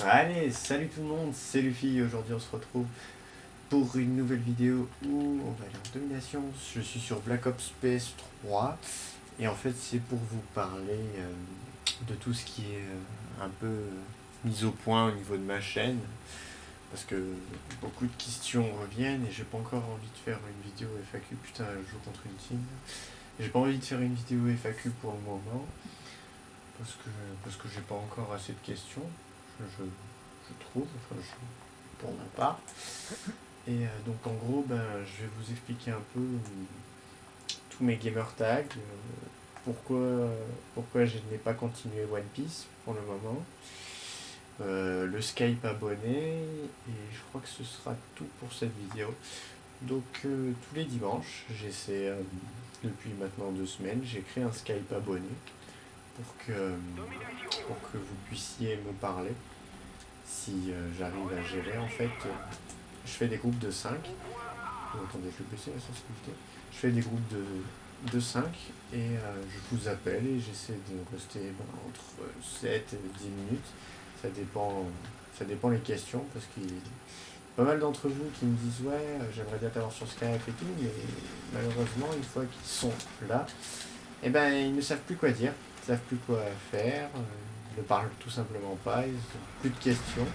Allez, salut tout le monde, c'est Luffy. Aujourd'hui on se retrouve pour une nouvelle vidéo où on va aller en domination. Je suis sur Black Ops PS3 et en fait c'est pour vous parler de tout ce qui est un peu mis au point au niveau de ma chaîne. Parce que beaucoup de questions reviennent et j'ai pas encore envie de faire une vidéo FAQ. Putain, je joue contre une team. J'ai pas envie de faire une vidéo FAQ pour le moment parce que j'ai pas encore assez de questions. Je trouve, pour ma part. Et donc en gros, je vais vous expliquer un peu tous mes gamer tags, pourquoi je n'ai pas continué One Piece pour le moment, le Skype abonné, et je crois que ce sera tout pour cette vidéo. Donc tous les dimanches, j'essaie, depuis maintenant 2 semaines, j'ai créé un Skype abonné pour que vous puissiez me parler. Si j'arrive à gérer, en fait, je fais des groupes de 5. Attendez, je vais baisser la sensibilité. Je fais des groupes de 5 et je vous appelle et j'essaie de rester entre 7 et 10 minutes. Ça dépend les questions parce qu'il y a pas mal d'entre vous qui me disent ouais, j'aimerais bien t'avoir sur Skype et tout, mais malheureusement, une fois qu'ils sont là, eh ben, ils ne savent plus quoi dire, ils ne savent plus quoi faire, ils ne parlent tout simplement pas, ils n'ont plus de questions.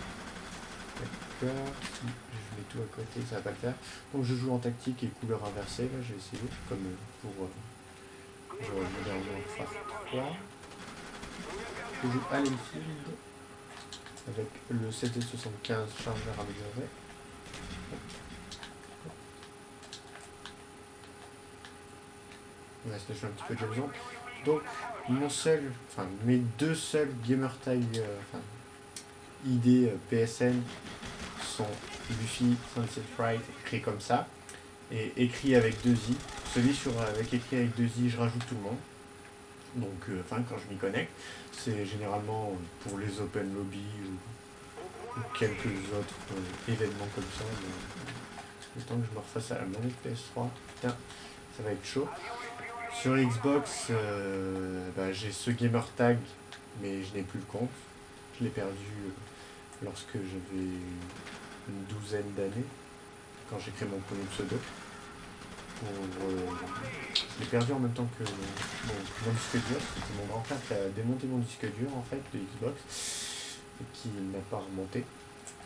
D'accord, si je mets tout à côté, ça va pas le faire. Donc je joue en tactique et couleur inversée, là j'ai essayé, comme pour Modern Warfare 3. Je joue à l'Enfield avec le 775 chargeur amélioré. Ouais, je fais un petit peu de Jameson. Donc mes deux seuls gamer tag ID PSN sont Luffy Sunset Fright écrit comme ça et écrit avec 2 i. Celui avec écrit avec 2 i, je rajoute tout le monde. Donc quand je m'y connecte, c'est généralement pour les open lobby ou quelques autres événements comme ça. Le temps que je me refasse à la manette PS3, putain, ça va être chaud. Sur Xbox, j'ai ce gamer tag, mais je n'ai plus le compte. Je l'ai perdu lorsque j'avais une douzaine d'années, quand j'ai créé mon premier pseudo. Je l'ai perdu en même temps que mon disque dur. C'était mon grand frère qui a démonté mon disque dur en fait de Xbox et qui n'a pas remonté.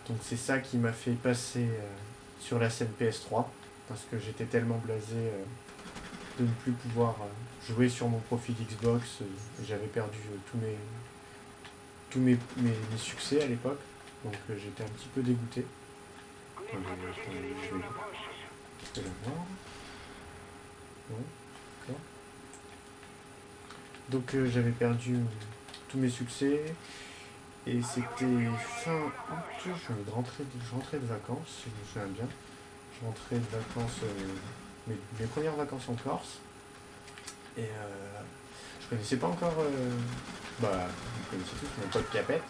Donc c'est ça qui m'a fait passer sur la scène PS3 parce que j'étais tellement blasé de ne plus pouvoir jouer sur mon profil Xbox. J'avais perdu tous mes succès à l'époque. Donc j'étais un petit peu dégoûté. Je vais la voir. Ouais, d'accord. Donc j'avais perdu tous mes succès et c'était fin août, je rentrais de vacances, si je me souviens bien. Je rentrais de vacances, mes premières vacances en Corse et je connaissais pas encore, vous connaissez tous mon pote Capet,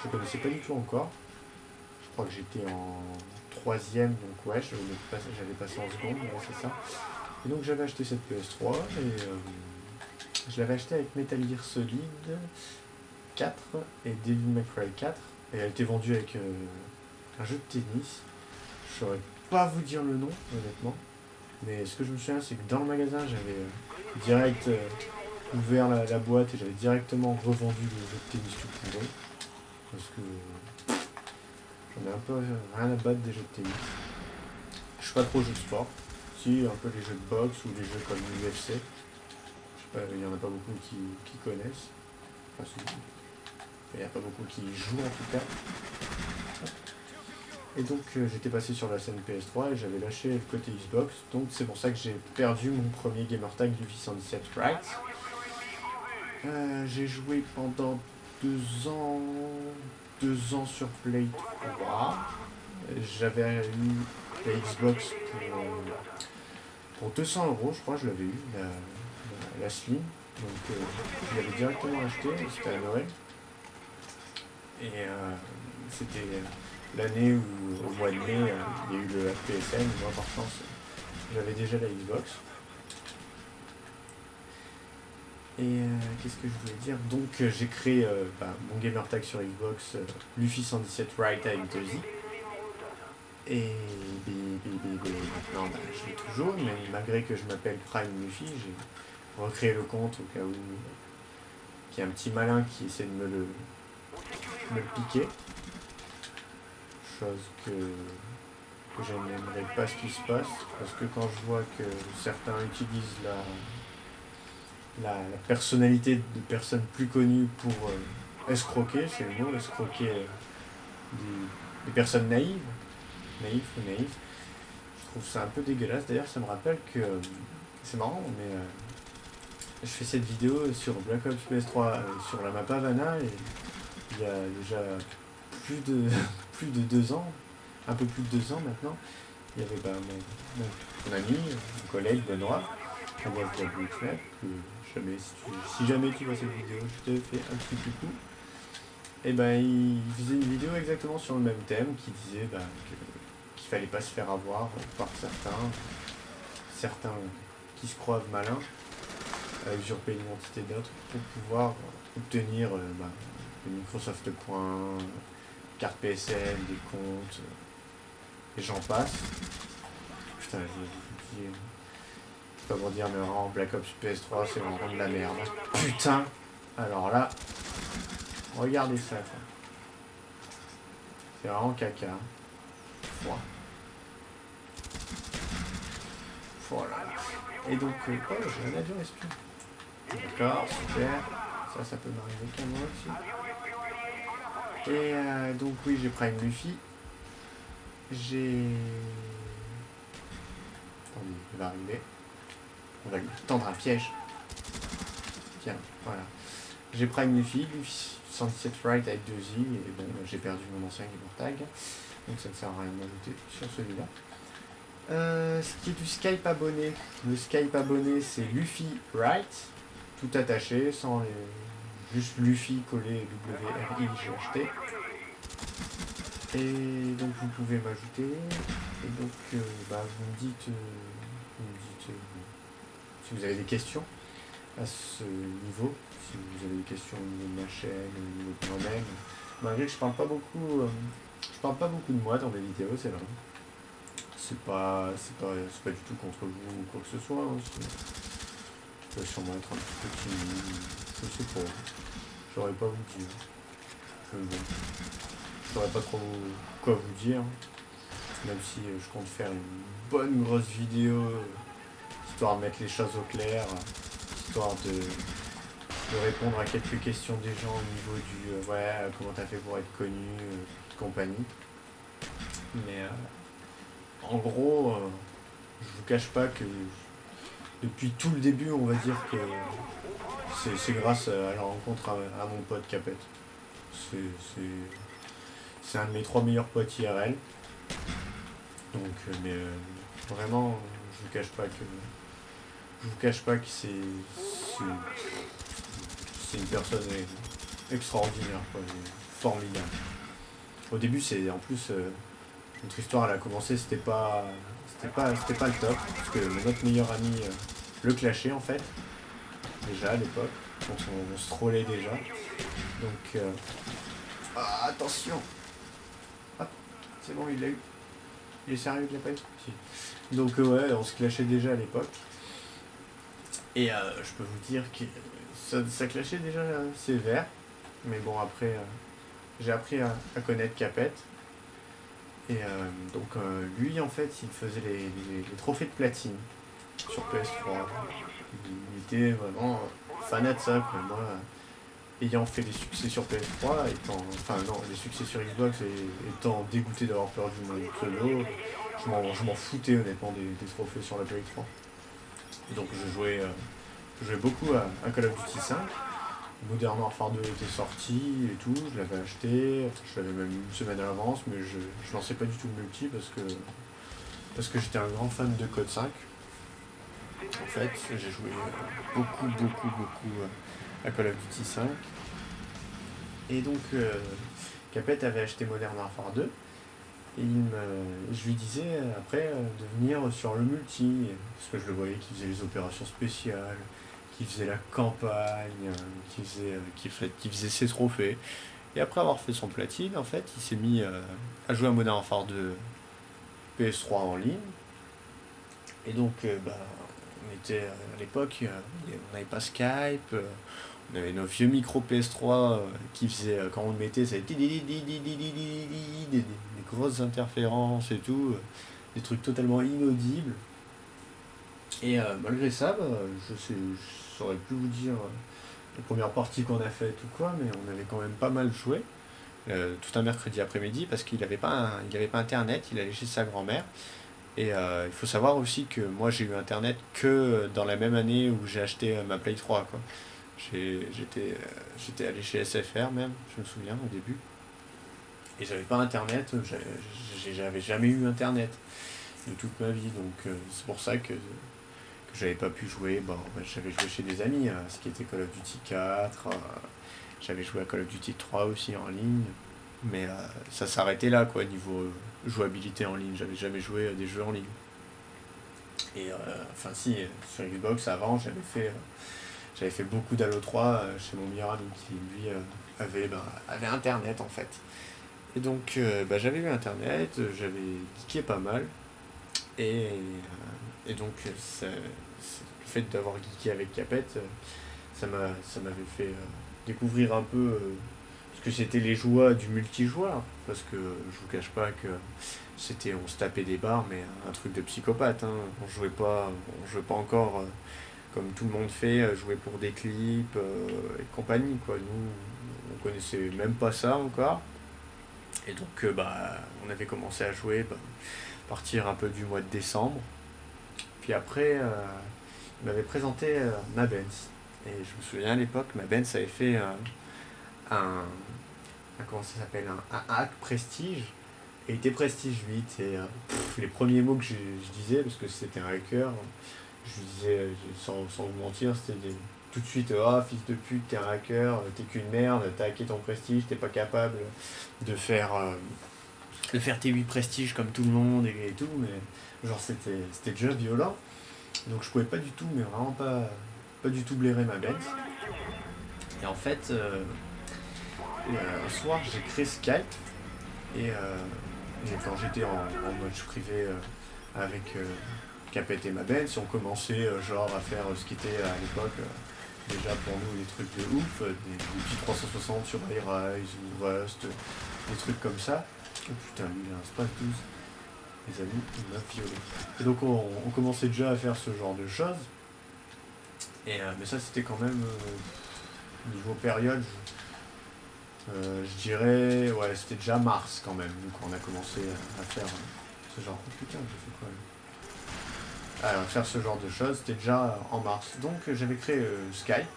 je connaissais pas du tout encore. Je crois que j'étais en troisième, donc ouais, j'avais passé en seconde, ouais, c'est ça. Et donc j'avais acheté cette PS3 et je l'avais acheté avec Metal Gear Solid 4 et Devil May Cry 4 et elle était vendue avec un jeu de tennis. Je saurais pas vous dire le nom honnêtement, mais ce que je me souviens c'est que dans le magasin j'avais direct ouvert la boîte et j'avais directement revendu le jeu de tennis tout pourri parce que j'en ai un peu rien à battre des jeux de tennis. Je suis pas trop jeu de sport, si un peu les jeux de boxe ou les jeux comme l'UFC. Il n'y en a pas beaucoup qui connaissent. Enfin, il n'y a pas beaucoup qui y jouent en tout cas. Et donc j'étais passé sur la scène PS3 et j'avais lâché le côté Xbox. Donc c'est pour ça que j'ai perdu mon premier gamertag du V117 Right. J'ai joué pendant 2 ans sur Play 3. J'avais eu la Xbox pour 200 €, je crois, je l'avais eu, la Slim. Donc je l'avais directement acheté, c'était à Noël. Et c'était l'année où, au mois de mai, il y a eu le PSN, moi par chance, j'avais déjà la Xbox. Et qu'est-ce que je voulais dire? Donc j'ai créé mon gamer tag sur Xbox, Luffy 117 Right avec 2i. Et maintenant je l'ai toujours, mais malgré que je m'appelle Prime Luffy, j'ai recréé le compte au cas où qu'il y a un petit malin qui essaie de me le piquer. Chose que je n'aimerais pas ce qui se passe, parce que quand je vois que certains utilisent la personnalité de personnes plus connues pour escroquer, c'est le mot, escroquer des personnes naïves ou naïves, je trouve ça un peu dégueulasse. D'ailleurs, ça me rappelle que c'est marrant, mais je fais cette vidéo sur Black Ops PS3 sur la map Havana, et il y a déjà plus de 2 ans, un peu plus de 2 ans maintenant, il y avait mon ami, mon collègue Benoît, alias Diablo-X-Net, que si jamais tu vois cette vidéo, je te fais un petit coucou. Et il faisait une vidéo exactement sur le même thème, qui disait qu'il fallait pas se faire avoir par certains qui se croient malins, à usurper l'identité d'autres pour pouvoir obtenir des Microsoft Points, carte PSN, des comptes, et j'en passe. Putain, je dis, pas pour dire, mais vraiment, Black Ops PS3, c'est vraiment de la merde. Putain, alors là, regardez ça, quoi. C'est vraiment caca. Voilà. Et donc, j'ai un avion espion. D'accord, super. Ça peut m'arriver qu'à moi aussi. Et donc, oui, j'ai Prime Luffy. J'ai... Attendez, il va arriver. On va lui tendre un piège. Tiens, voilà. J'ai Prime Luffy 117 Right avec 2i, et bon, j'ai perdu mon ancien gamer tag, donc ça ne sert à rien de m'ajouter sur celui-là. Ce qui est du Skype abonné. Le Skype abonné, c'est Luffy Right, tout attaché, sans juste Luffy collé WRIGHT. Et donc vous pouvez m'ajouter, et donc vous me dites si vous avez des questions à ce niveau, si vous avez des questions au niveau de ma chaîne, au niveau de moi-même. Malgré que je parle pas beaucoup de moi dans mes vidéos, c'est vrai. C'est pas du tout contre vous ou quoi que ce soit. Hein. Je peux sûrement être un petit peu timide, je sais pas. J'aurais pas vous dire. Je saurais pas trop quoi vous dire. Même si je compte faire une bonne grosse vidéo, histoire de mettre les choses au clair, histoire de répondre à quelques questions des gens au niveau du comment t'as fait pour être connu, compagnie. Mais en gros, je vous cache pas que depuis tout le début, on va dire que c'est grâce à la rencontre à mon pote Capet. C'est un de mes 3 meilleurs potes IRL. Donc, vraiment, je vous cache pas que c'est une personne extraordinaire, quoi, formidable. Au début, en plus, notre histoire elle a commencé, c'était pas le top, parce que notre meilleur ami le clashait en fait, déjà à l'époque, donc on se trollait déjà. Donc, attention! Hop, c'est bon, il l'a eu. Il est sérieux, il l'a pas eu? Si. Donc, on se clashait déjà à l'époque. Et je peux vous dire que ça clashait déjà sévère. Mais bon, après, j'ai appris à connaître Capet. Et donc, lui, en fait, il faisait les trophées de platine sur PS3. Il était vraiment fanat de ça, quoi. Moi, ayant fait des succès sur PS3, les succès sur Xbox, et étant dégoûté d'avoir perdu mon pseudo, je m'en foutais honnêtement des trophées sur la PS3. Donc je jouais beaucoup à Call of Duty 5. Modern Warfare 2 était sorti et tout, je l'avais acheté, je l'avais même une semaine à l'avance, mais je lançais pas du tout le multi parce que j'étais un grand fan de Code 5. En fait, j'ai joué beaucoup à Call of Duty 5. Et donc, Capet avait acheté Modern Warfare 2. Et je lui disais après de venir sur le multi, parce que je le voyais qui faisait les opérations spéciales, qui faisait la campagne, qui faisait ses trophées. Et après avoir fait son platine, en fait, il s'est mis à jouer à Modern Warfare 2 PS3 en ligne. Et donc, on était à l'époque, on n'avait pas Skype, on avait nos vieux micros PS3 qui faisaient, quand on le mettait, ça faisait des grosses interférences et tout, des trucs totalement inaudibles. Et malgré ça, je saurais plus vous dire les premières parties qu'on a faites ou quoi, mais on avait quand même pas mal joué. Tout un mercredi après-midi parce qu'il n'avait pas internet, il allait chez sa grand-mère. Et il faut savoir aussi que moi j'ai eu internet que dans la même année où j'ai acheté ma Play 3 quoi. J'étais allé chez SFR même, je me souviens au début. Et j'avais pas internet, j'avais jamais eu internet de toute ma vie. Donc c'est pour ça que j'avais pas pu jouer. Bon, j'avais joué chez des amis, ce qui était Call of Duty 4, j'avais joué à Call of Duty 3 aussi en ligne. Mais ça s'arrêtait là quoi, niveau jouabilité en ligne. J'avais jamais joué à des jeux en ligne. Et enfin si, sur Xbox avant j'avais fait beaucoup d'Halo 3 chez mon meilleur ami qui lui avait internet en fait. Et donc j'avais eu internet, j'avais geeké pas mal. Et donc le fait d'avoir geeké avec Capette, ça m'avait fait découvrir un peu ce que c'était les joies du multijoueur. Parce que je vous cache pas que on se tapait des barres, mais un truc de psychopathe. Hein. On jouait pas encore comme tout le monde fait, jouer pour des clips et compagnie. Quoi. Nous, on connaissait même pas ça encore. Et donc, on avait commencé à jouer à partir un peu du mois de décembre. Puis après, il m'avait présenté ma Benz. Et je me souviens à l'époque, ma Benz avait fait comment ça s'appelle, un hack Prestige. Et il était Prestige 8. Et les premiers mots que je disais, parce que c'était un hacker, je lui disais, sans vous mentir, c'était tout de suite, ah fils de pute, t'es un hacker, t'es qu'une merde, t'as hacké ton Prestige, t'es pas capable de faire, tes 8 prestiges comme tout le monde et tout, mais genre c'était déjà violent. Donc je pouvais pas du tout, mais vraiment pas du tout blairer ma bête. Et en fait, un soir j'ai créé Skype et quand j'étais en mode privé avec Capette et ma belle, si on commençait genre à faire ce qui était à l'époque déjà pour nous des trucs de ouf, des petits 360 sur iRise ou Rust, des trucs comme ça. Oh putain, lui il a un Space 12. Les amis, il m'a violé. Et donc on commençait déjà à faire ce genre de choses. Et, mais ça c'était quand même niveau période, je dirais, ouais, c'était déjà mars quand même, donc on a commencé à faire ce genre. Oh putain, j'ai fait quoi là, faire ce genre de choses, c'était déjà en mars. Donc j'avais créé Skype,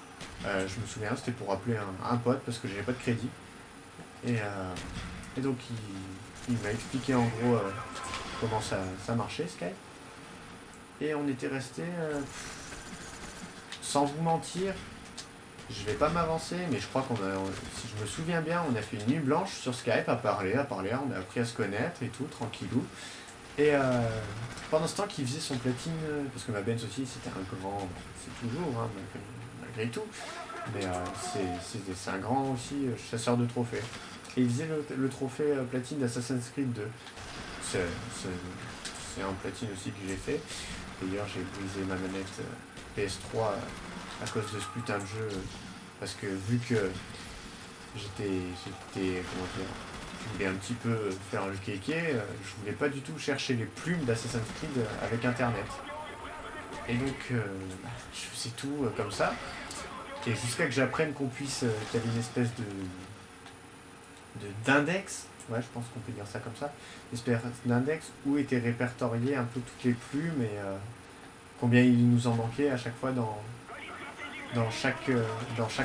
je me souviens, c'était pour appeler un pote parce que j'avais pas de crédit. Et donc il m'a expliqué en gros comment ça marchait Skype. Et on était resté, sans vous mentir, je vais pas m'avancer, mais je crois si je me souviens bien, on a fait une nuit blanche sur Skype à parler, on a appris à se connaître et tout, tranquillou. Et pendant ce temps qu'il faisait son platine, parce que ma Benz aussi c'était un grand, c'est toujours, hein, malgré tout, mais c'est un grand aussi chasseur de trophées. Et il faisait le trophée platine d'Assassin's Creed 2. C'est un platine aussi que j'ai fait. D'ailleurs j'ai brisé ma manette PS3 à cause de ce putain de jeu, parce que vu que j'étais comment dire, je voulais un petit peu faire le kéké, je voulais pas du tout chercher les plumes d'Assassin's Creed avec internet. Et donc je faisais tout comme ça, et jusqu'à que j'apprenne qu'il y avait une espèce d'index, ouais je pense qu'on peut dire ça comme ça, une espèce d'index où étaient répertoriées un peu toutes les plumes et combien il nous en manquait à chaque fois dans chaque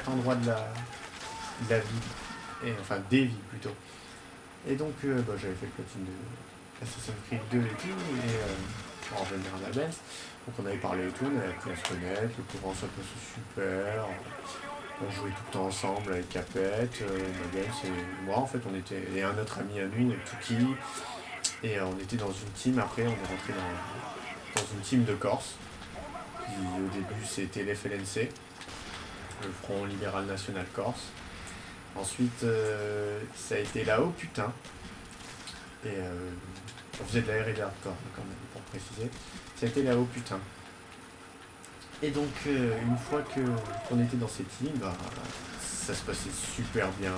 endroit de la ville, et enfin des villes plutôt. Et donc j'avais fait le platine de Assassin's Creed 2 et tout, et on revenir à la Benz. Donc on avait parlé et tout, on avait appris à se connaître, le courant ça passait super, on jouait tout le temps ensemble avec Capette, ma Benz et moi en fait, et un autre ami à nous, Tuki, et on était dans une team, après on est rentré dans une team de Corse. Au début, c'était l'FLNC, le Front Libéral National Corse. Ensuite, ça a été là-haut, putain. Et on faisait de la R&D hardcore, quand même, pour préciser. Ça a été là-haut, putain. Et donc, une fois qu'on était dans cette ligne, bah, ça se passait super bien.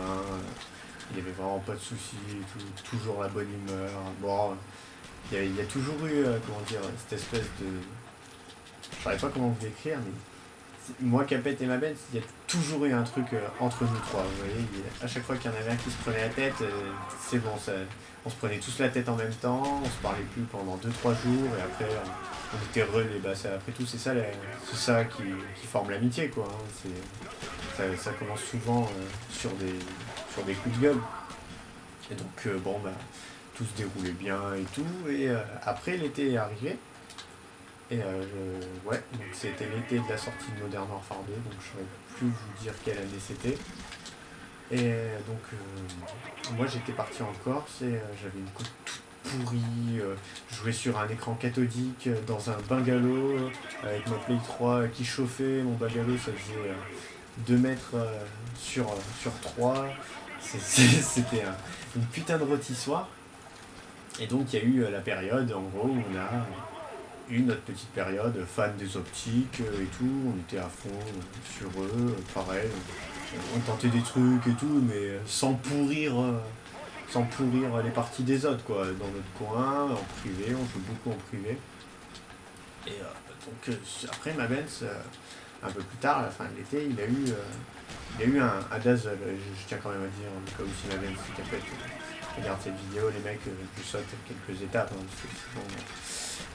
Il n'y avait vraiment pas de soucis, toujours la bonne humeur. Bon, il y a toujours eu, comment dire, cette espèce de... Je ne savais pas comment vous décrire, mais moi, Capette et Mabel, il y a toujours eu un truc entre nous trois. Vous voyez, à chaque fois qu'il y en avait un qui se prenait la tête, c'est bon, on se prenait tous la tête en même temps, on se parlait plus pendant 2-3 jours, et après, on était relais. Bah, après tout, c'est ça qui forme l'amitié, quoi. Hein. Ça commence souvent sur des coups de gueule. Et donc, bon, bah, tout se déroulait bien et tout. Et après, l'été est arrivé. Et ouais, donc c'était l'été de la sortie de Modern Warfare 2, donc je ne saurais plus vous dire quelle année c'était. Et donc, moi j'étais parti en Corse et j'avais une côte toute pourrie. Je jouais sur un écran cathodique dans un bungalow avec ma Play 3 qui chauffait. Mon bungalow ça faisait 2 mètres sur 3. C'était une putain de rôtissoire. Et donc il y a eu la période en gros où on a eu notre petite période fan des optiques et tout, on était à fond sur eux, pareil, on tentait des trucs et tout, mais sans pourrir les parties des autres, quoi, dans notre coin, en privé, on joue beaucoup en privé. Et donc après ma Benz, un peu plus tard, à la fin de l'été, il a eu un dazzle, je tiens quand même à dire, au cas où si ma Benz est capable, regarde cette vidéo, les mecs, je saute quelques étapes, hein, parce que sinon,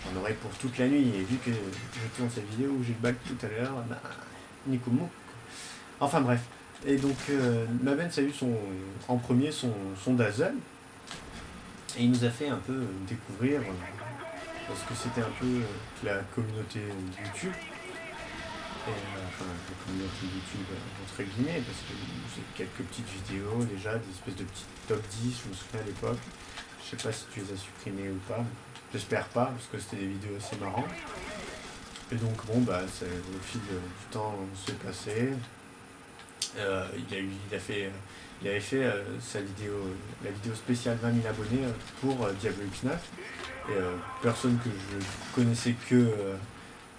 j'en aurais pour toute la nuit, et vu que je tourne cette vidéo où j'ai le bac tout à l'heure, bah, Nico Mou. Enfin bref. Et donc, Mabens a eu en premier son dazzle, et il nous a fait un peu découvrir, parce que c'était un peu la communauté YouTube, et, enfin la communauté YouTube entre guillemets, parce que j'ai quelques petites vidéos déjà, des espèces de petites top 10, je me souviens à l'époque. Je sais pas si tu les as supprimées ou pas. J'espère pas, parce que c'était des vidéos assez marrantes. Et donc, bon, bah, au fil du temps, s'est passé. Il avait fait la vidéo spéciale 20 000 abonnés pour Diablo X9. Et personne que je connaissais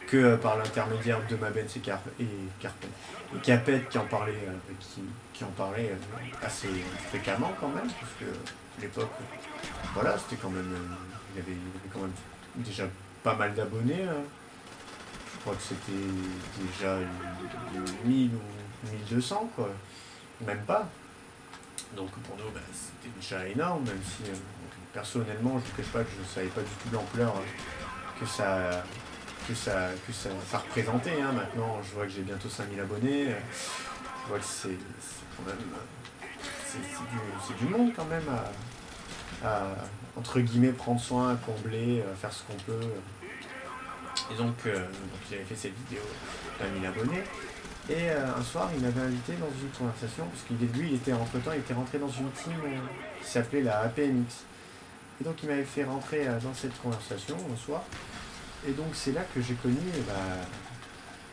que par l'intermédiaire de Mabens et Carpen. Et Capet qui en parlait, assez fréquemment quand même, parce que à l'époque, voilà, c'était quand même, il avait quand même déjà pas mal d'abonnés. Je crois que c'était déjà 1000 ou 1200, quoi, même pas. Donc pour nous, bah, c'était déjà énorme, même si personnellement, je ne cache pas que je ne savais pas du tout l'ampleur que ça représentait. Hein. Maintenant, je vois que j'ai bientôt 5000 abonnés. Je vois que c'est quand même... C'est du monde quand même à, entre guillemets, prendre soin, combler, faire ce qu'on peut. Et donc j'avais fait cette vidéo d'un 1000 abonnés. Et un soir, il m'avait invité dans une conversation, parce qu'il était rentré dans une team qui s'appelait la APMX. Et donc il m'avait fait rentrer dans cette conversation un soir. Et donc c'est là que j'ai connu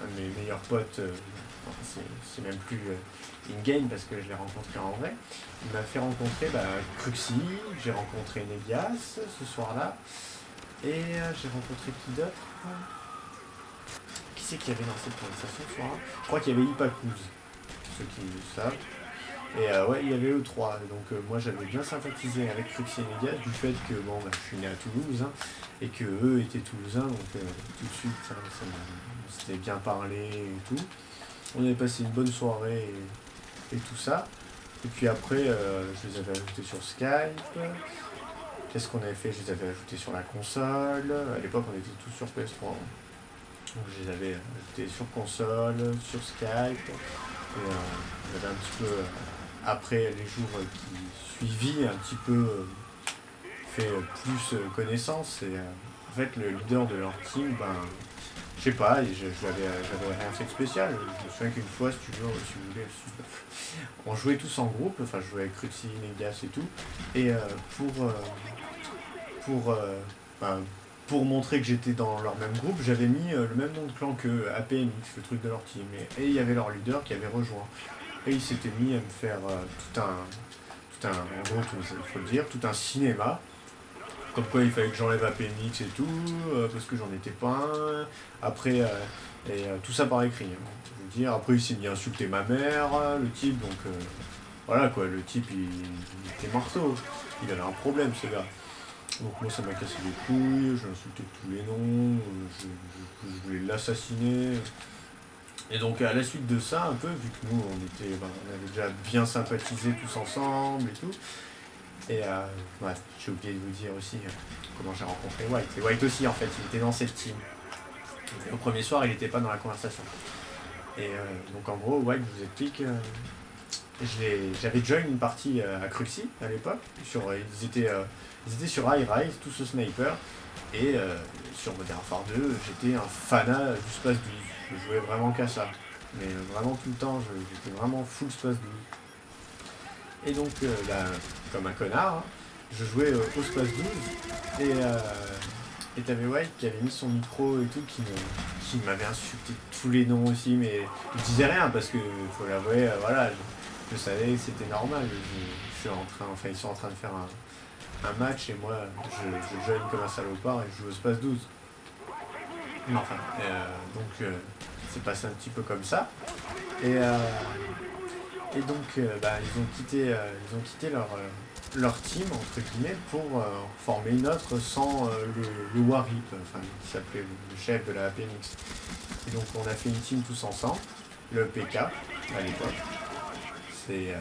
un de mes meilleurs potes, c'est même plus in-game parce que je l'ai rencontré en vrai. Il m'a fait rencontrer Cruxy, j'ai rencontré Negias ce soir-là. Et j'ai rencontré qui d'autre? Qui c'est qu'il y avait dans cette conversation ce soir-là? Je crois qu'il y avait Ipakouz, ceux qui le savent. Et ouais, il y avait eux trois. Donc moi j'avais bien sympathisé avec Cruxy et Negias du fait que bon, je suis né à Toulouse, hein, et que eux étaient toulousains, donc tout de suite ça s'était bien parlé et tout. On avait passé une bonne soirée et tout ça. Et puis après, je les avais ajoutés sur Skype. Qu'est-ce qu'on avait fait? Je les avais ajoutés sur la console. À l'époque, on était tous sur PS3. Donc je les avais ajoutés sur console, sur Skype. Et j'avais un petit peu, après les jours qui suivis, un petit peu fait plus connaissance. Et en fait, le leader de leur team, je sais pas, j'avais rien fait de spécial. Je me souviens qu'une fois, si vous voulez, on jouait tous en groupe, enfin je jouais avec Cruxy, Negas et tout. Et pour montrer que j'étais dans leur même groupe, j'avais mis le même nom de clan que APMX, le truc de leur team. Et il y avait leur leader qui avait rejoint. Et il s'était mis à me faire en gros, il faut le dire, tout un cinéma. Comme quoi il fallait que j'enlève APMX et tout, parce que j'en étais pas un. Après, tout ça par écrit. Hein. Je veux dire, après il s'est mis à insulter ma mère, le type, donc voilà quoi, le type il était marteau. Il avait un problème ce gars. Donc moi ça m'a cassé les couilles, je l'insultais de tous les noms, je voulais l'assassiner. Et donc à la suite de ça, un peu, vu que nous on avait déjà bien sympathisé tous ensemble et tout, et ouais, j'ai oublié de vous dire aussi comment j'ai rencontré White. Et White aussi en fait, il était dans cette team. Et au premier soir, il n'était pas dans la conversation. Et donc en gros, White, je vous explique, j'avais join une partie à Cruxy à l'époque. Ils étaient sur High Rise, tout ce sniper. Et sur Modern Warfare 2, j'étais un fanat du Space 12. Je jouais vraiment qu'à ça. Mais vraiment tout le temps, j'étais vraiment full Space 12. Et donc, comme un connard, hein, je jouais au Space 12. Et t'avais White qui avait mis son micro et tout, qui m'avait insulté de tous les noms aussi. Mais je disais rien parce que, faut l'avouer, voilà, je savais que c'était normal. Ils sont en train de faire un match et moi je joue comme un salopard et je joue au Space 12. Mais enfin, donc c'est passé un petit peu comme ça. Et donc ils ont quitté leur team entre guillemets pour former une autre sans le Warip, enfin qui s'appelait le chef de la APMX. Et donc on a fait une team tous ensemble, le PK à l'époque. Il y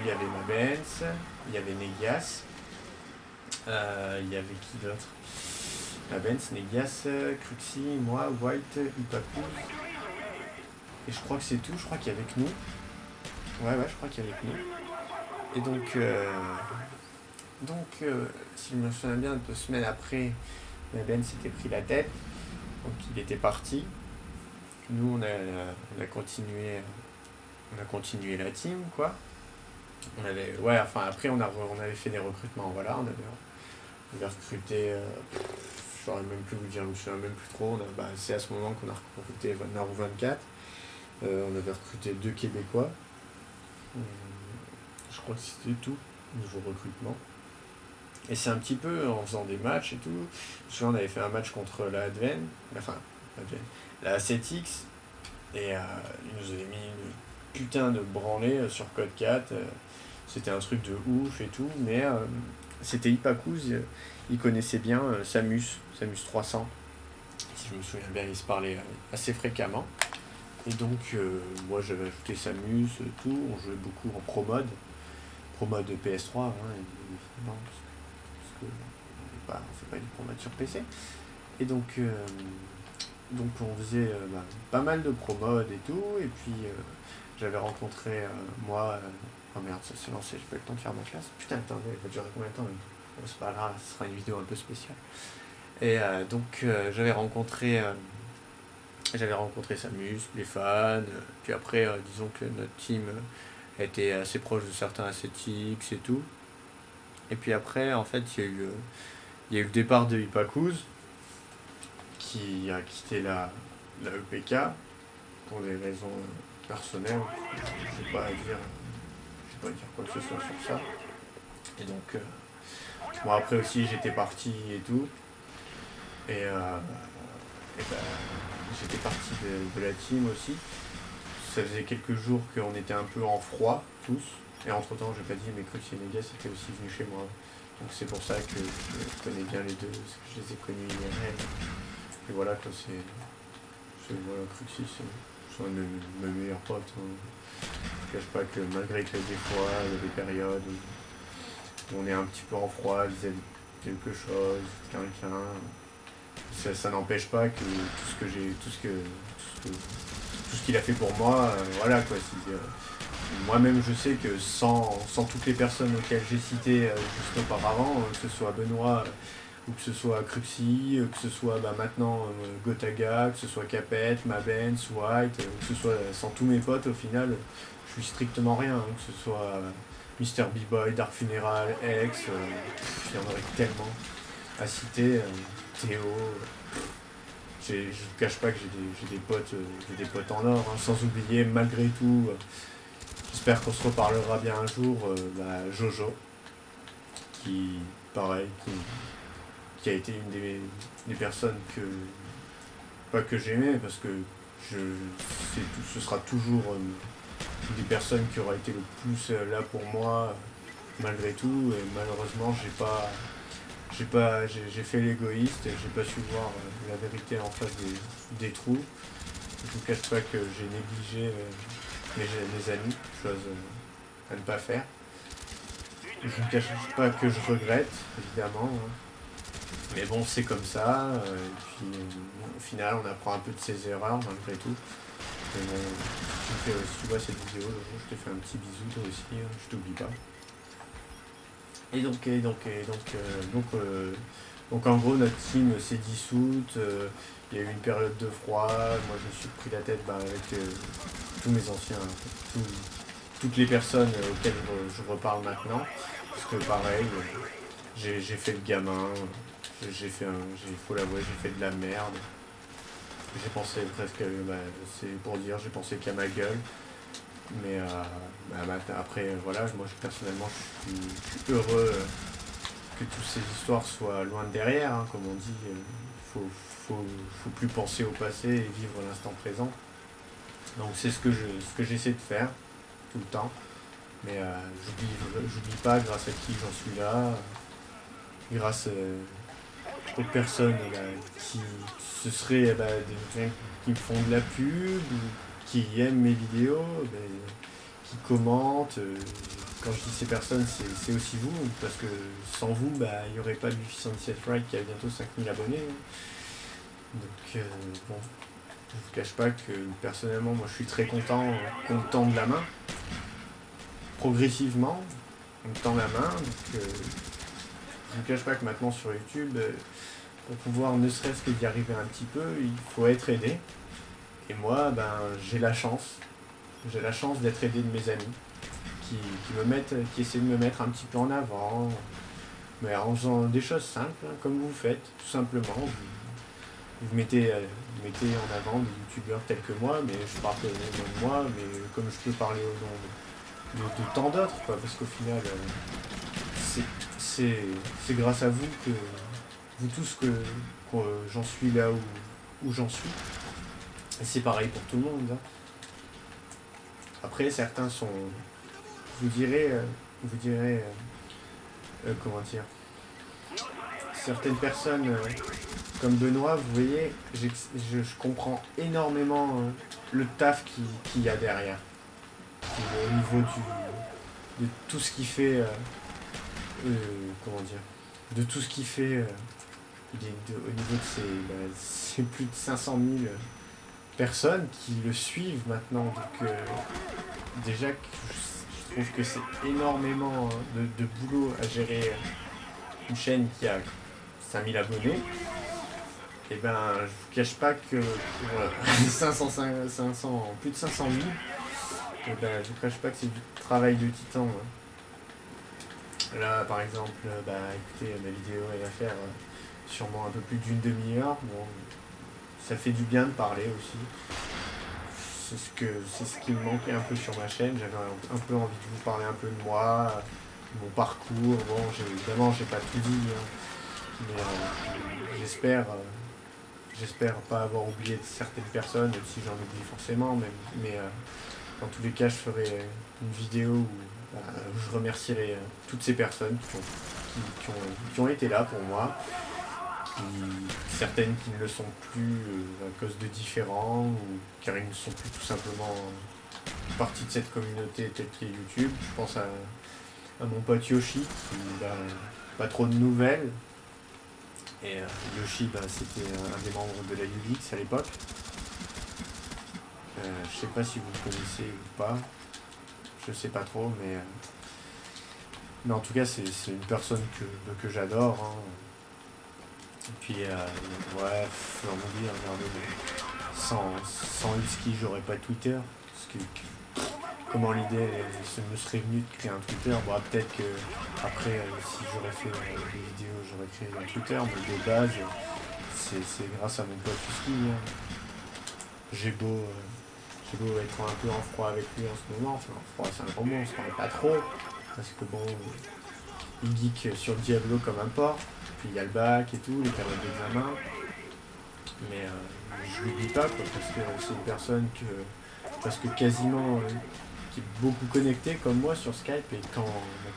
avait Mabens, il y avait Negias, il y avait qui d'autre? Mabens, Negias, Cruxy, moi, White, Ipapou. Et je crois que c'est tout, je crois qu'il y avait que nous. Ouais, je crois qu'il y avait que nous. Et donc, si je me souviens bien, 2 semaines après, Mabens s'était pris la tête, donc il était parti. Nous, on a continué la team, quoi. Après, on avait fait des recrutements, voilà. On avait recruté, je saurais même plus vous dire, je me souviens même plus trop. C'est à ce moment qu'on a recruté Nord 24. On avait recruté 2 Québécois. Je crois que c'était tout, niveau recrutement. Et c'est un petit peu en faisant des matchs et tout. Je me souviens, on avait fait un match contre la Adven, la 7X. Et ils nous avaient mis une putain de branlée sur Code 4. C'était un truc de ouf et tout. Mais c'était Ipacouz, il connaissait bien Samus 300. Si je me souviens bien, ils se parlaient assez fréquemment. Et donc, moi j'avais ajouté Samus, tout. On jouait beaucoup en pro mode PS3, hein, évidemment, parce que on fait pas du pro mode sur PC. Et donc on faisait pas mal de pro mode et tout. Et puis j'avais rencontré oh merde, ça s'est lancé, j'ai pas eu le temps de faire ma classe. Putain, attendez, il va durer combien de temps? C'est pas grave, ce sera une vidéo un peu spéciale. Et donc j'avais rencontré Samus, les fans, puis après, disons que notre team était assez proche de certains ACTX et tout. Et puis après, en fait, il y a eu le départ de Ipacouz, qui a quitté la EPK pour des raisons personnelles. Je ne vais pas dire quoi que ce soit sur ça. Et donc, moi après aussi, j'étais parti et tout. Et j'étais parti de la team aussi. Ça faisait quelques jours qu'on était un peu en froid, tous. Et entre temps, j'ai pas dit, mais Cruxy et Negas étaient aussi venus chez moi. Donc c'est pour ça que je connais bien les deux, parce que je les ai connus IRL. Et voilà, quoi, voilà, Cruxy, c'est un de mes meilleurs potes. Hein. Je ne cache pas que malgré que des fois, il y a des périodes où on est un petit peu en froid vis-à-vis de quelque chose, quelqu'un. Ça n'empêche pas que tout ce qu'il a fait pour moi, voilà quoi. Moi-même je sais que sans toutes les personnes auxquelles j'ai cité juste auparavant, que ce soit Benoît ou que ce soit Cruxy, que ce soit maintenant Gotaga, que ce soit Capette, Mabens, White, que ce soit sans tous mes potes au final, je suis strictement rien, hein, que ce soit Mr. B-Boy, Dark Funeral, X, il y en aurait tellement. à citer, Théo. Je ne vous cache pas que j'ai des potes en or, hein, sans oublier malgré tout, j'espère qu'on se reparlera bien un jour, Jojo, qui, pareil, qui a été une des personnes pas que j'aimais, parce que ce sera toujours des personnes qui auraient été le plus là pour moi, malgré tout, et malheureusement, j'ai fait l'égoïste et j'ai pas su voir la vérité en face des trous. Je vous cache pas que j'ai négligé mes amis, chose à ne pas faire. Je vous cache pas que je regrette, évidemment, hein. Mais bon, c'est comme ça, et puis au final, on apprend un peu de ses erreurs, malgré tout. Mais bon, si tu vois cette vidéo, je te fais un petit bisou, toi aussi, hein, je t'oublie pas. Donc en gros, notre team s'est dissoute, il y a eu une période de froid, moi je me suis pris la tête avec tous mes anciens, toutes les personnes auxquelles je reparle maintenant, parce que pareil, j'ai fait le gamin, faut l'avouer, j'ai fait de la merde. J'ai pensé presque, c'est pour dire, j'ai pensé qu'à ma gueule. Mais après, voilà, moi personnellement, je suis heureux que toutes ces histoires soient loin de derrière, hein, comme on dit. Faut plus penser au passé et vivre l'instant présent. Donc c'est ce que j'essaie de faire tout le temps. Mais j'oublie pas grâce à qui j'en suis là, grâce aux personnes qui ce serait des gens qui me font de la pub, qui aiment mes vidéos, qui commentent. Quand je dis ces personnes, c'est aussi vous, parce que sans vous, il n'y aurait pas du 77 Right qui a bientôt 5000 abonnés. Donc bon, je vous cache pas que personnellement, moi je suis très content qu'on me tende la main. Progressivement, on me tend la main. Donc je vous cache pas que maintenant sur YouTube, pour pouvoir ne serait-ce que d'y arriver un petit peu, il faut être aidé. Et moi, j'ai la chance d'être aidé de mes amis qui essaient de me mettre un petit peu en avant, mais en faisant des choses simples, hein, comme vous faites, tout simplement. Vous mettez en avant des youtubeurs tels que moi, mais je parle pas de moi, mais comme je peux parler au nom de tant d'autres, quoi, parce qu'au final, c'est grâce à vous que vous tous que j'en suis là où j'en suis. Et c'est pareil pour tout le monde, hein. Après, certains sont, vous direz, comment dire, certaines personnes comme Benoît, vous voyez, je comprends énormément le taf qu'il y a derrière, au niveau de tout ce qui fait, comment dire, de tout ce qui fait, au niveau de ces plus de 500 000 personnes qui le suivent maintenant. Donc déjà, je trouve que c'est énormément de boulot à gérer une chaîne qui a 5000 abonnés. Et je vous cache pas que pour plus de 500 000, je vous cache pas que c'est du travail de titan, hein. Là, par exemple, écoutez, ma vidéo, elle va faire sûrement un peu plus d'une demi-heure. Bon, ça fait du bien de parler aussi. C'est ce qui me manquait un peu sur ma chaîne. J'avais un peu envie de vous parler un peu de moi, de mon parcours. Bon, évidemment, j'ai pas tout dit, hein, mais j'espère pas avoir oublié de certaines personnes, même si j'en oublie forcément. Mais dans tous les cas, je ferai une vidéo où je remercierai toutes ces personnes qui ont été là pour moi. Certaines qui ne le sont plus à cause de différents, ou car ils ne sont plus tout simplement partie de cette communauté telle qu'est YouTube. Je pense à mon pote Yoshi, qui n'a pas trop de nouvelles. Et Yoshi, c'était un des membres de la UX à l'époque. Je sais pas si vous le connaissez ou pas. Je sais pas trop, mais en tout cas, c'est une personne que j'adore, hein. Et puis, regardez, sans Husky, j'aurais pas Twitter. Parce que comment l'idée me serait venue de créer un Twitter, peut-être que Après, si j'aurais fait des vidéos, j'aurais créé un Twitter, mais de base, c'est grâce à mon pote Husky. Hein. J'ai beau, être un peu en froid avec lui en ce moment, enfin en froid c'est un grand mot, on se parle pas trop, parce que bon, il geek sur Diablo comme un porc, puis il y a le bac et tout, les périodes d'examen, mais je lui dis pas quoi, parce que c'est une personne parce que quasiment qui est beaucoup connectée comme moi sur Skype, et quand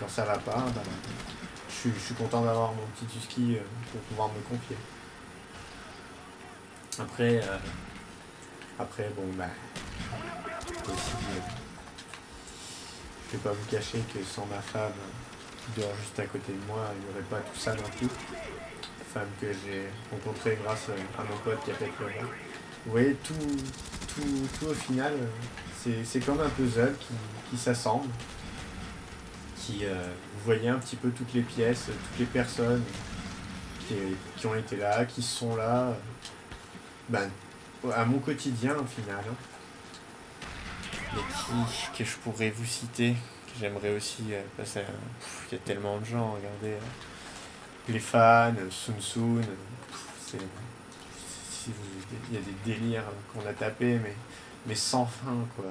ça va pas, bah, je suis content d'avoir mon petit Husky pour pouvoir me confier. Après bon bah aussi, je vais pas vous cacher que sans ma femme qui dort juste à côté de moi, il n'y aurait pas tout ça non plus. Femme que j'ai rencontrée grâce à mon pote qui a fait le là. Vous voyez, tout au final, c'est comme un puzzle qui s'assemble, vous voyez un petit peu toutes les pièces, toutes les personnes qui ont été là, qui sont là, ben, à mon quotidien au final. Hein. Mais que je pourrais vous citer, que j'aimerais aussi passer. Il y a tellement de gens, regardez. Les fans, Sun Sun, il y a des délires qu'on a tapés, mais sans fin, quoi.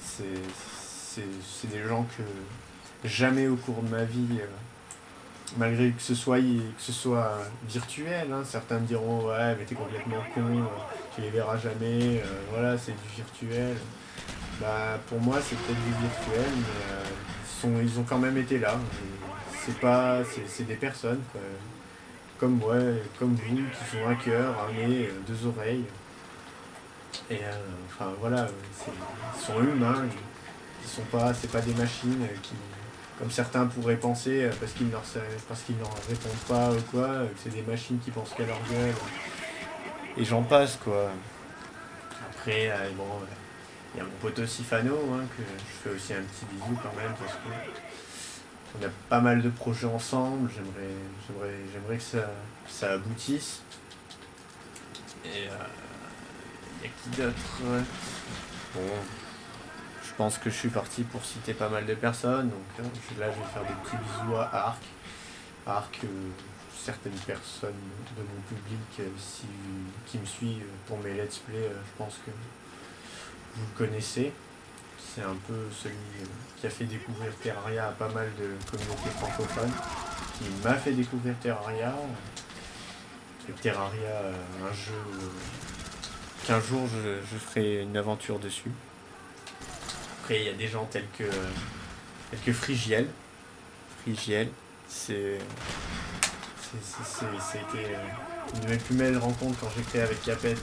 C'est des gens que jamais au cours de ma vie, malgré que ce soit virtuel, hein, certains me diront ouais mais t'es complètement con, tu les verras jamais, voilà c'est du virtuel. Bah pour moi c'est peut-être du virtuel, mais ils ont quand même été là. C'est des personnes quoi, comme moi, comme vous, qui ont un cœur, un nez, deux oreilles. Et enfin voilà, ils sont humains, c'est pas des machines qui, comme certains pourraient penser, parce qu'ils leur répondent pas ou quoi, que c'est des machines qui pensent qu'à leur gueule. Et j'en passe quoi. Après, bon, il y a mon pote Sifano, hein, que je fais aussi un petit bisou quand même, parce que on a pas mal de projets ensemble, j'aimerais que ça aboutisse. Et il y a qui d'autre? Bon, je pense que je suis parti pour citer pas mal de personnes, donc là je vais faire des petits bisous à Arc. Arc, certaines personnes de mon public qui me suivent pour mes let's play, je pense que vous le connaissez. C'est un peu celui qui a fait découvrir Terraria à pas mal de communautés francophones, qui m'a fait découvrir Terraria. Et Terraria, un jeu qu'un jour je ferai une aventure dessus. Après, il y a des gens tels que Frigiel. Frigiel, c'était une de mes plus belles rencontres quand j'ai créé avec Capet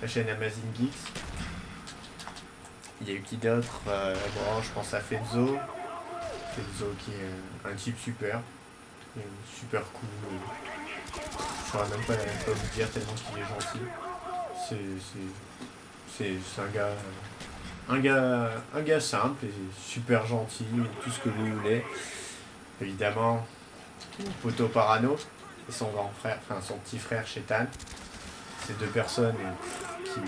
la chaîne Amazing Geeks. Il y a eu qui d'autre? Bon, je pense à Fezzo. Fezzo qui est un type super. Super cool. Je saurais même pas vous dire tellement qu'il est gentil. C'est un gars simple et super gentil, tout ce que vous voulez. Évidemment, Poto Parano et son grand frère, enfin son petit frère Chétan. Ces deux personnes qui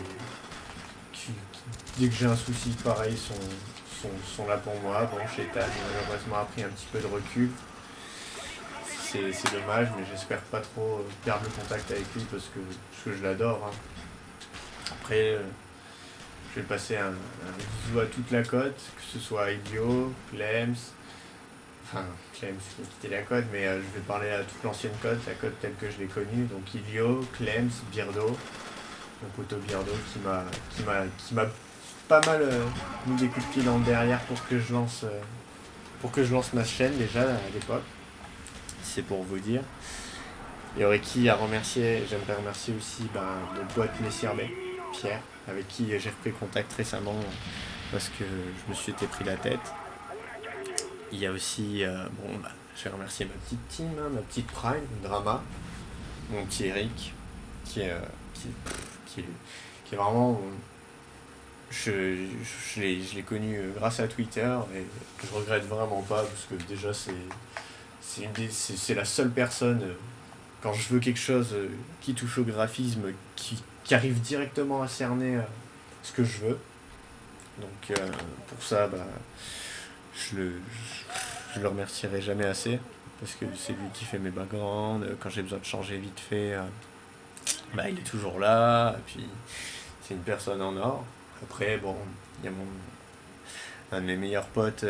dès que j'ai un souci pareil, sont là pour moi. Bon, Chétan malheureusement a pris un petit peu de recul. C'est dommage, mais j'espère pas trop perdre le contact avec lui parce que je l'adore. Hein. Après, je vais passer un bisou à toute la côte, que ce soit Ilio, Clems, enfin Clems qui a quitté la côte, mais je vais parler à toute l'ancienne côte, la côte telle que je l'ai connue, donc Ilio, Clems, Birdo, mon poteau Birdo qui m'a pas mal mis des coups de pied dans le derrière pour que je lance ma chaîne déjà à l'époque. C'est pour vous dire. Il y aurait qui à remercier? J'aimerais remercier aussi mon pote Messirbet, Pierre, avec qui j'ai repris contact récemment parce que je me suis été pris la tête. Il y a aussi, je vais remercier ma petite team, hein, ma petite Prime, Drama, mon petit Eric, qui est vraiment... Je l'ai connu grâce à Twitter et je regrette vraiment pas parce que déjà c'est la seule personne, quand je veux quelque chose qui touche au graphisme, qui arrive directement à cerner ce que je veux. Donc pour ça, je le remercierai jamais assez, parce que c'est lui qui fait mes backgrounds, quand j'ai besoin de changer vite fait, bah, il est toujours là, et puis c'est une personne en or. Après, bon, il y a un de mes meilleurs potes,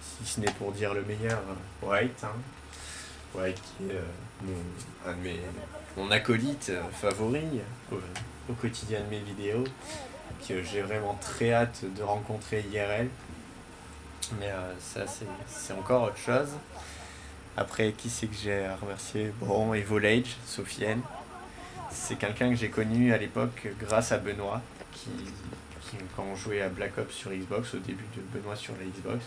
si ce n'est pour dire le meilleur, White, hein. White qui est un de mon acolyte favori au quotidien de mes vidéos, que j'ai vraiment très hâte de rencontrer IRL. Mais ça, c'est encore autre chose. Après, qui c'est que j'ai à remercier? Bon, Evolage, Sofiane. C'est quelqu'un que j'ai connu à l'époque grâce à Benoît, quand on jouait à Black Ops sur Xbox, au début de Benoît sur la Xbox,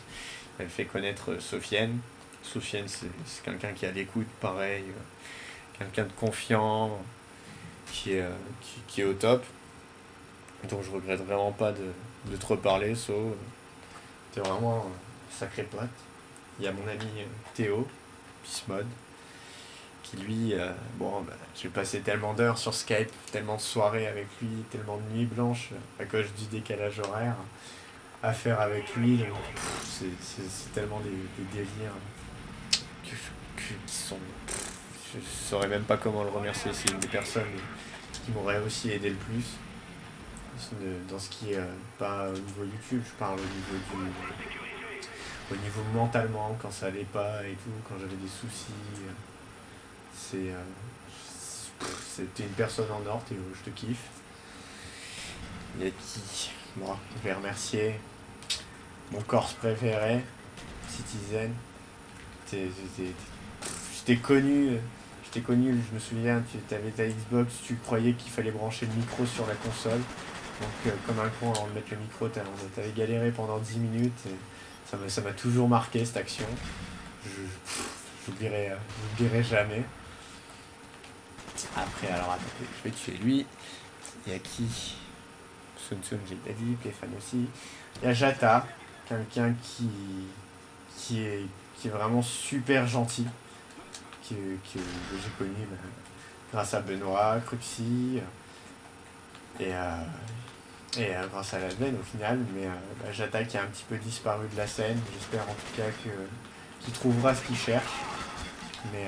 elle fait connaître Sofiane. Sofiane, c'est quelqu'un qui est à l'écoute, pareil, quelqu'un de confiant, qui est au top. Donc je regrette vraiment pas de te reparler, So. T'es vraiment un sacré pote. Il y a mon ami Théo, Pismod, qui lui, bon, bah, j'ai passé tellement d'heures sur Skype, tellement de soirées avec lui, tellement de nuits blanches à cause du décalage horaire à faire avec lui. Donc, c'est tellement des délires qui sont... Je saurais même pas comment le remercier. C'est une des personnes qui m'aurait aussi aidé le plus dans ce qui est pas au niveau YouTube, je parle au niveau mentalement, quand ça allait pas et tout, quand j'avais des soucis. C'était une personne en or, Théo, je te kiffe. Il y a qui? Moi, je vais remercier mon Corse préféré, Citizen. Je t'ai connu, je me souviens, tu avais ta Xbox, tu croyais qu'il fallait brancher le micro sur la console. Donc comme un con avant de mettre le micro, t'avais galéré pendant 10 minutes. Et ça m'a toujours marqué cette action. J'oublierai jamais. Après, alors attendez, je vais tuer lui. Il y a qui? Sun Sun, j'ai pas dit, Pléphane aussi. Il y a Jata, quelqu'un qui est vraiment super gentil, que j'ai connu grâce à Benoît, Cruxy, et grâce à la veine au final. Mais Jata qui a un petit peu disparu de la scène. J'espère en tout cas qu'il trouvera ce qu'il cherche. Mais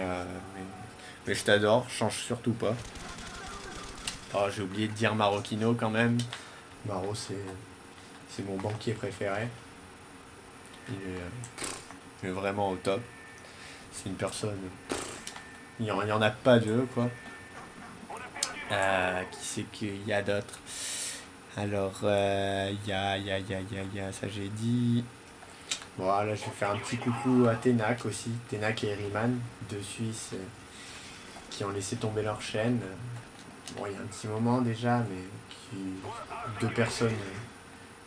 je t'adore, change surtout pas. Oh, j'ai oublié de dire Marokino quand même. Maro, c'est mon banquier préféré. Il est vraiment au top. C'est une personne... Il y en a pas deux, quoi. Qui c'est qu'il y a d'autres? Alors, il y a, ça j'ai dit. Bon, là, je vais faire un petit coucou à Tenac aussi. Tenac et Riman, deux Suisses qui ont laissé tomber leur chaîne. Bon, il y a un petit moment déjà, mais deux personnes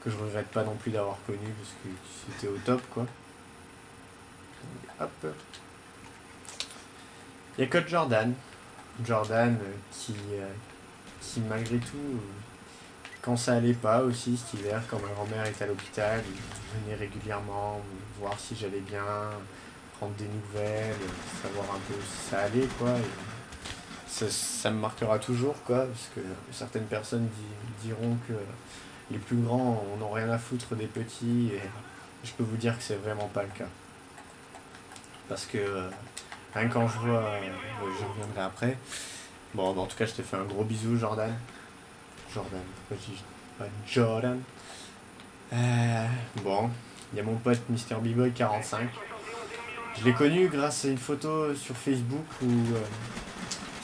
que je regrette pas non plus d'avoir connues parce que c'était au top, quoi. Hop. Il y a que Jordan. Jordan qui malgré tout, quand ça allait pas aussi cet hiver, quand ma grand-mère était à l'hôpital, il venait régulièrement voir si j'allais bien, prendre des nouvelles, savoir un peu si ça allait, quoi. Et ça me marquera toujours, quoi, parce que certaines personnes diront que les plus grands n'ont rien à foutre des petits, et je peux vous dire que c'est vraiment pas le cas. Parce que rien quand je vois, j'y reviendrai après. Bon, en tout cas, je te fais un gros bisou, Jordan. Jordan, pourquoi je dis pas Jordan? Bon, il y a mon pote Mr. B-Boy 45. Je l'ai connu grâce à une photo sur Facebook où...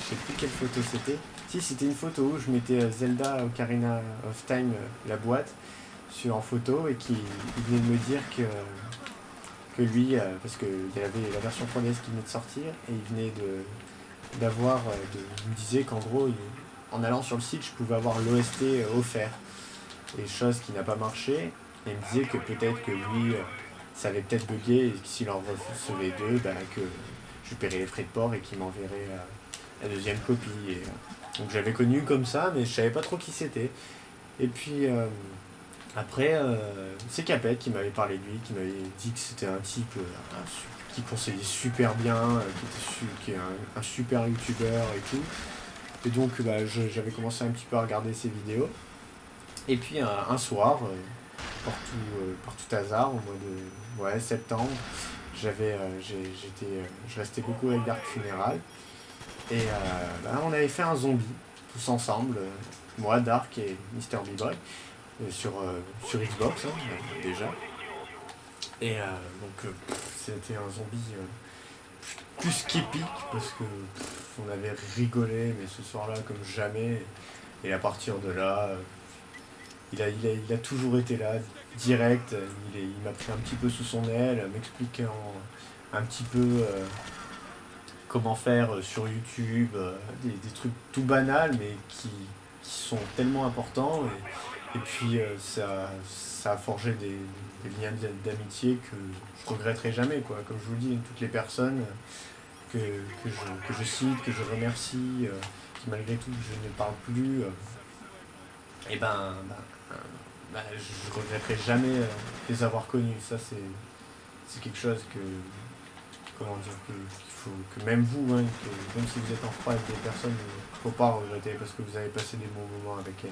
je sais plus quelle photo c'était. Si, c'était une photo où je mettais Zelda Ocarina of Time, la boîte, en photo, et qui venait de me dire que lui, parce qu'il y avait la version 3DS qui venait de sortir, et il venait d'avoir... il me disait qu'en gros, en allant sur le site, je pouvais avoir l'OST offert. Et chose qui n'a pas marché. Et il me disait que peut-être que lui, ça avait peut-être bugué, et que s'il en recevait deux, que je paierais les frais de port et qu'il m'enverrait la deuxième copie. Et, donc j'avais connu comme ça, mais je savais pas trop qui c'était. Et puis après, c'est Capet qui m'avait parlé de lui, qui m'avait dit que c'était un type qui conseillait super bien, qui est un super youtubeur et tout. Et donc j'avais commencé un petit peu à regarder ses vidéos. Et puis un soir, par tout hasard, au mois de septembre, je restais beaucoup avec Dark Funeral. Et on avait fait un zombie, tous ensemble, moi, Dark et Mr. B-Boy, sur Xbox, hein, déjà. Et c'était un zombie plus qu'épique, parce que on avait rigolé, mais ce soir-là, comme jamais. Et à partir de là, il a toujours été là, direct. Il m'a pris un petit peu sous son aile, m'expliquant un petit peu comment faire sur YouTube, des trucs tout banals, mais qui sont tellement importants. Et puis ça a forgé des liens d'amitié que je regretterai jamais, quoi. Comme je vous le dis, toutes les personnes que je cite, que je remercie, qui malgré tout je ne parle plus, et je regretterai jamais les avoir connus. Ça c'est quelque chose comment dire, qu'il faut que même vous, hein, que même si vous êtes en froid avec des personnes, il ne faut pas regretter parce que vous avez passé des bons moments avec elles.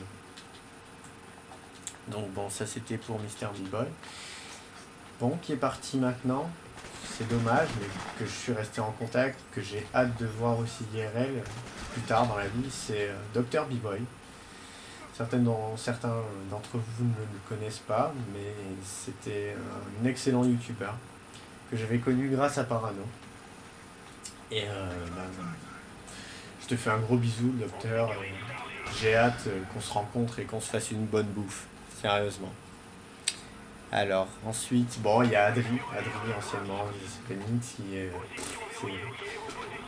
Donc bon, ça c'était pour Mr. B-Boy. Bon, qui est parti maintenant. C'est dommage, mais que je suis resté en contact, que j'ai hâte de voir aussi IRL plus tard dans la vie, c'est Dr. B-Boy. Certains d'entre vous ne le connaissent pas, mais c'était un excellent youtubeur que j'avais connu grâce à Parano. Et je te fais un gros bisou, docteur. J'ai hâte qu'on se rencontre et qu'on se fasse une bonne bouffe, sérieusement. Alors, ensuite, bon, il y a Adri anciennement,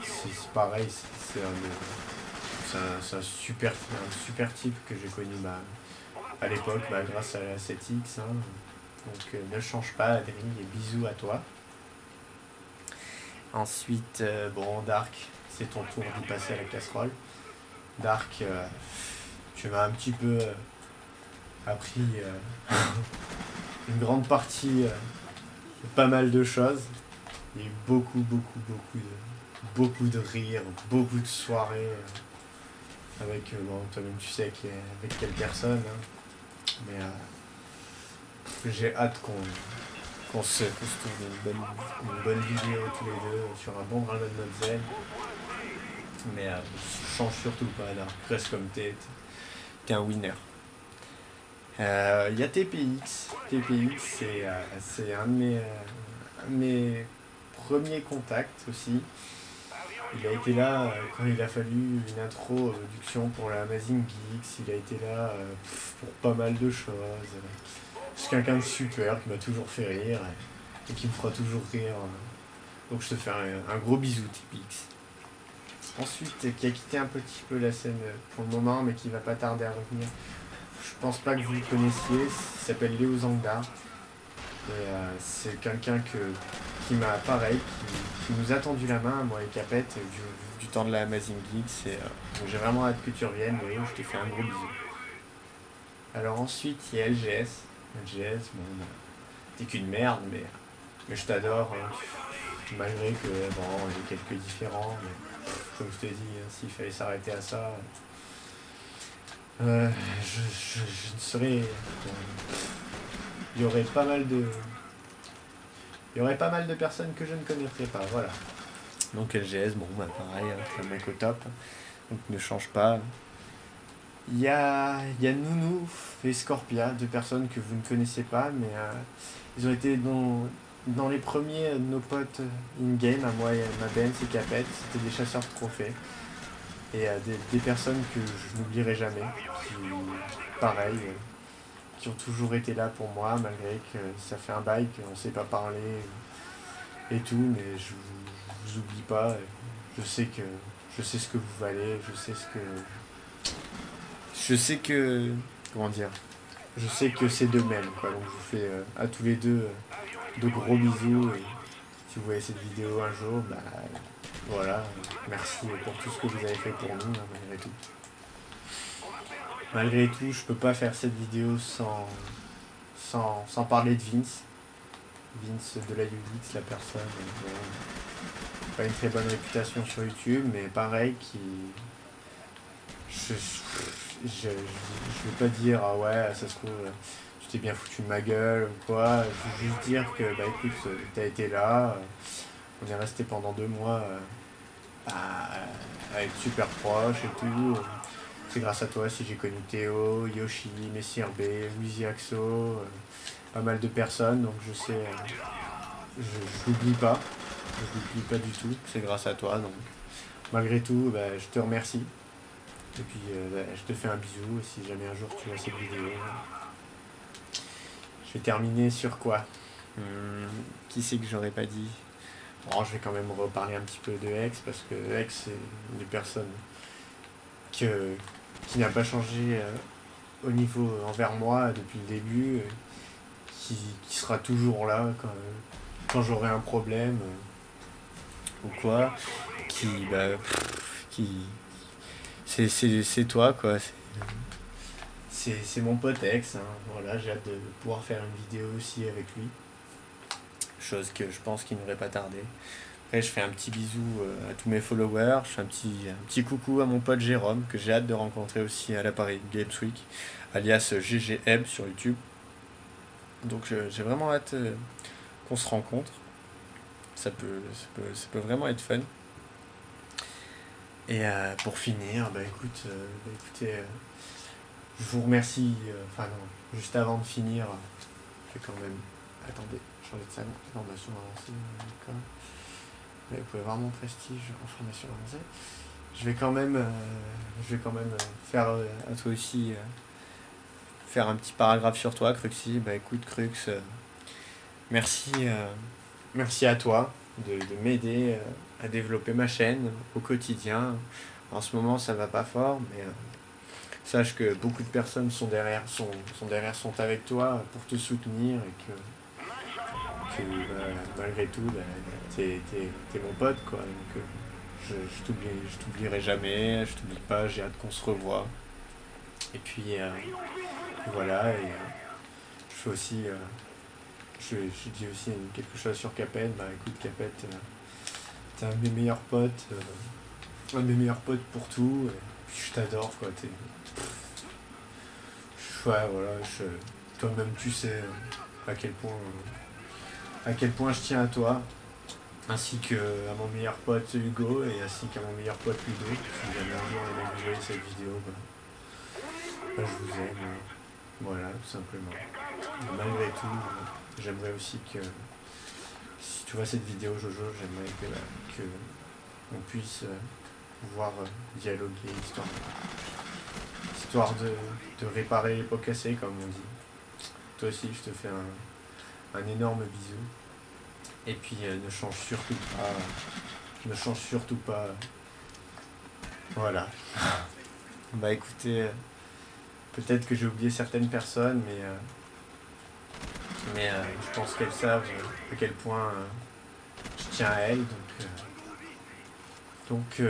c'est pareil, c'est un super type que j'ai connu à l'époque, grâce à la 7X. Hein. Donc ne change pas, Adri, et bisous à toi. Ensuite, Dark, c'est ton tour d'y passer à la casserole. Dark, tu m'as un petit peu appris une grande partie de pas mal de choses. Il y a eu beaucoup de rires, beaucoup de soirées avec, toi-même tu sais avec quelle personne. Hein. Mais j'ai hâte qu'on se tourne une bonne vidéo tous les deux sur un bon grain de Moselle. Mais change surtout pas, là. Reste comme t'es un winner. Il y a TPX. TPX, c'est un de mes premiers contacts aussi. Il a été là quand il a fallu une introduction pour la Amazing Geeks. Il a été là pour pas mal de choses. C'est quelqu'un de super qui m'a toujours fait rire et qui me fera toujours rire. Donc je te fais un gros bisou, TPX. Ensuite, qui a quitté un petit peu la scène pour le moment, mais qui va pas tarder à revenir. Je pense pas que vous le connaissiez. Il s'appelle Léo Zangdar. Et c'est quelqu'un qui m'a, pareil, qui nous a tendu la main, moi et Capette, du temps de la Amazing Geeks. Donc j'ai vraiment hâte que tu reviennes, Léo. Je te fais un gros bisou. Alors ensuite, il y a LGS. LGS, t'es qu'une merde, mais je t'adore. Hein. Malgré que, j'ai quelques différends, mais comme je t'ai dit, s'il fallait s'arrêter à ça, je ne serais... Il y aurait pas mal de personnes que je ne connaîtrais pas, voilà. Donc LGS, pareil, c'est un mec au top, donc ne change pas. Il y a Nounou et Scorpia, deux personnes que vous ne connaissez pas, mais ils ont été dans les premiers de nos potes in-game, à moi et à ma Ben, c'est Capette, c'était des chasseurs de trophées. Et des personnes que je n'oublierai jamais, pareil, qui ont toujours été là pour moi, malgré que ça fait un bail qu'on ne s'est pas parlé et tout, mais je vous oublie pas. Je sais ce que vous valez, je sais que c'est de même, quoi. Donc je vous fais à tous les deux de gros bisous. Et si vous voyez cette vidéo un jour, voilà, merci pour tout ce que vous avez fait pour nous, hein, malgré tout. Malgré tout, je peux pas faire cette vidéo sans parler de Vince. Vince de la UX, la personne. Pas une très bonne réputation sur YouTube, mais pareil, je vais pas dire, ah ouais, ça se trouve, tu t'es bien foutu de ma gueule ou quoi. Je veux juste dire que, bah écoute, t'as été là, on est resté pendant 2 mois à être super proches et tout. C'est grâce à toi si j'ai connu Théo, Yoshi, Messire B, Wheezy Axo, pas mal de personnes, donc je sais, je l'oublie pas, je l'oublie pas du tout, c'est grâce à toi, donc malgré tout, bah, je te remercie. Et puis bah, je te fais un bisou si jamais un jour tu vois cette vidéo. Je vais terminer sur quoi? Qui c'est que j'aurais pas dit? Bon, je vais quand même reparler un petit peu de Hex parce que Hex c'est une des personnes qui n'a pas changé au niveau envers moi depuis le début, qui sera toujours là quand j'aurai un problème ou quoi, qui c'est toi quoi, c'est mon pote Hex, hein. Voilà, j'ai hâte de pouvoir faire une vidéo aussi avec lui, chose que je pense qu'il n'aurait pas tardé. Après, je fais un petit bisou à tous mes followers, je fais un petit coucou à mon pote Jérôme, que j'ai hâte de rencontrer aussi à la Paris Games Week, alias GGM sur YouTube. Donc j'ai vraiment hâte qu'on se rencontre. Ça peut vraiment être fun. Et pour finir, écoutez, je vous remercie. Enfin non, juste avant de finir, je vais quand même... Attendez, changer de salon, formation avancée, d'accord. Vous pouvez voir mon prestige en formation avancée. Je vais quand même faire à toi aussi faire un petit paragraphe sur toi, Cruxy. Bah écoute, Crux, merci, merci à toi de m'aider à développer ma chaîne au quotidien. En ce moment, ça va pas fort, mais sache que beaucoup de personnes sont avec toi pour te soutenir et que malgré tout, t'es mon pote, quoi. Donc, je t'oublierai jamais, je t'oublie pas, j'ai hâte qu'on se revoie. Et puis voilà, et je fais aussi, je dis aussi quelque chose sur Capet. Bah écoute Capet, t'es un de mes meilleurs potes, pour tout, et puis je t'adore quoi, ouais, voilà, toi-même tu sais à quel point je tiens à toi, ainsi que à mon meilleur pote Hugo et ainsi qu'à mon meilleur pote Ludo. Si jamais un jour vous voyez cette vidéo, je vous aime. Voilà, tout simplement. Et malgré tout, j'aimerais aussi que, si tu vois cette vidéo, Jojo, j'aimerais que on puisse pouvoir dialoguer, histoire de réparer les pots cassés, comme on dit. Toi aussi, je te fais un énorme bisou. Et puis ne change surtout pas. Voilà. Bah écoutez, peut-être que j'ai oublié certaines personnes, mais je pense qu'elles savent à quel point je tiens à elles. Donc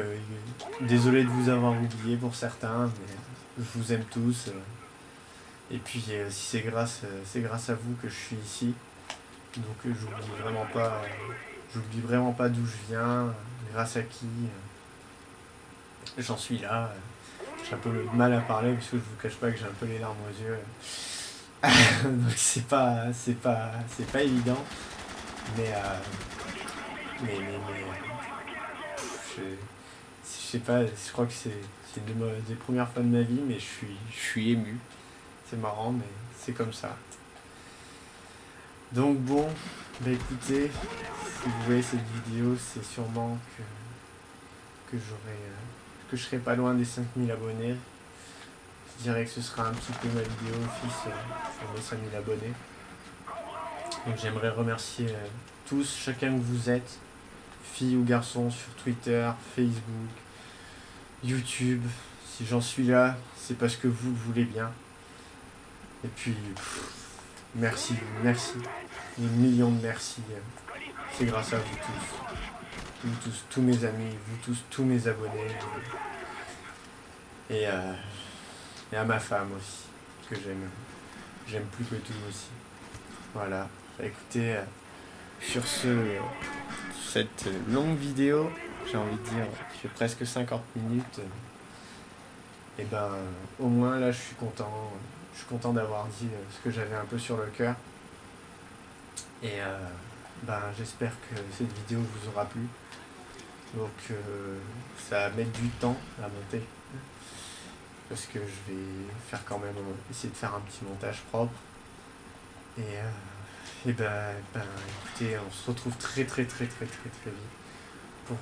désolé de vous avoir oublié pour certains, mais je vous aime tous. Et puis si c'est grâce à vous que je suis ici. Donc j'oublie vraiment pas d'où je viens, grâce à qui j'en suis là. J'ai un peu le mal à parler parce que je vous cache pas que j'ai un peu les larmes aux yeux. Donc c'est pas évident. Mais je sais pas, je crois que c'est une des premières fois de ma vie, mais je suis ému. C'est marrant, mais c'est comme ça. Donc bon, bah écoutez, si vous voyez cette vidéo, c'est sûrement que je serai pas loin des 5000 abonnés. Je dirais que ce sera un petit peu ma vidéo office pour mes 5000 abonnés. Donc j'aimerais remercier tous, chacun que vous êtes, filles ou garçons, sur Twitter, Facebook, YouTube. Si j'en suis là, c'est parce que vous le voulez bien. Et puis, merci, des millions de merci. C'est grâce à vous tous, tous mes amis, vous tous mes abonnés. Et à ma femme aussi, que j'aime plus que tout aussi. Voilà, écoutez, sur cette longue vidéo, j'ai envie de dire, qui fait presque 50 minutes, et ben au moins là je suis content. je suis content d'avoir dit ce que j'avais un peu sur le cœur. Et j'espère que cette vidéo vous aura plu. Donc ça va mettre du temps à monter. Parce que je vais faire quand même essayer de faire un petit montage propre. Et écoutez, on se retrouve très vite pour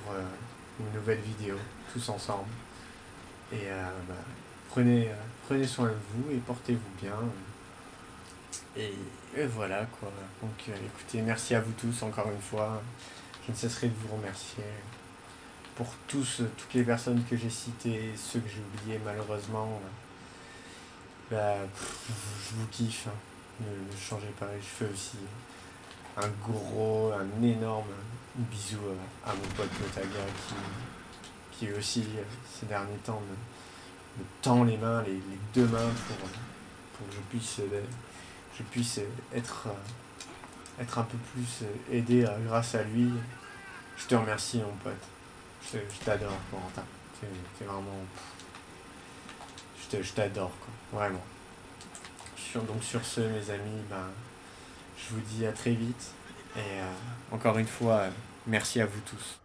une nouvelle vidéo, tous ensemble. Et prenez soin de vous et portez-vous bien. Et voilà quoi. Donc écoutez, merci à vous tous encore une fois. Je ne cesserai de vous remercier pour toutes les personnes que j'ai citées, ceux que j'ai oubliés malheureusement. Je vous kiffe. Hein. Ne changez pas. Je fais aussi un énorme bisou à mon pote Notaga qui aussi ces derniers temps me tend les mains, les deux mains pour que je puisse être un peu plus aidé grâce à lui. Je te remercie mon pote. Je t'adore Corentin. T'es vraiment... Je t'adore quoi. Vraiment. Donc sur ce mes amis, je vous dis à très vite. Et encore une fois, merci à vous tous.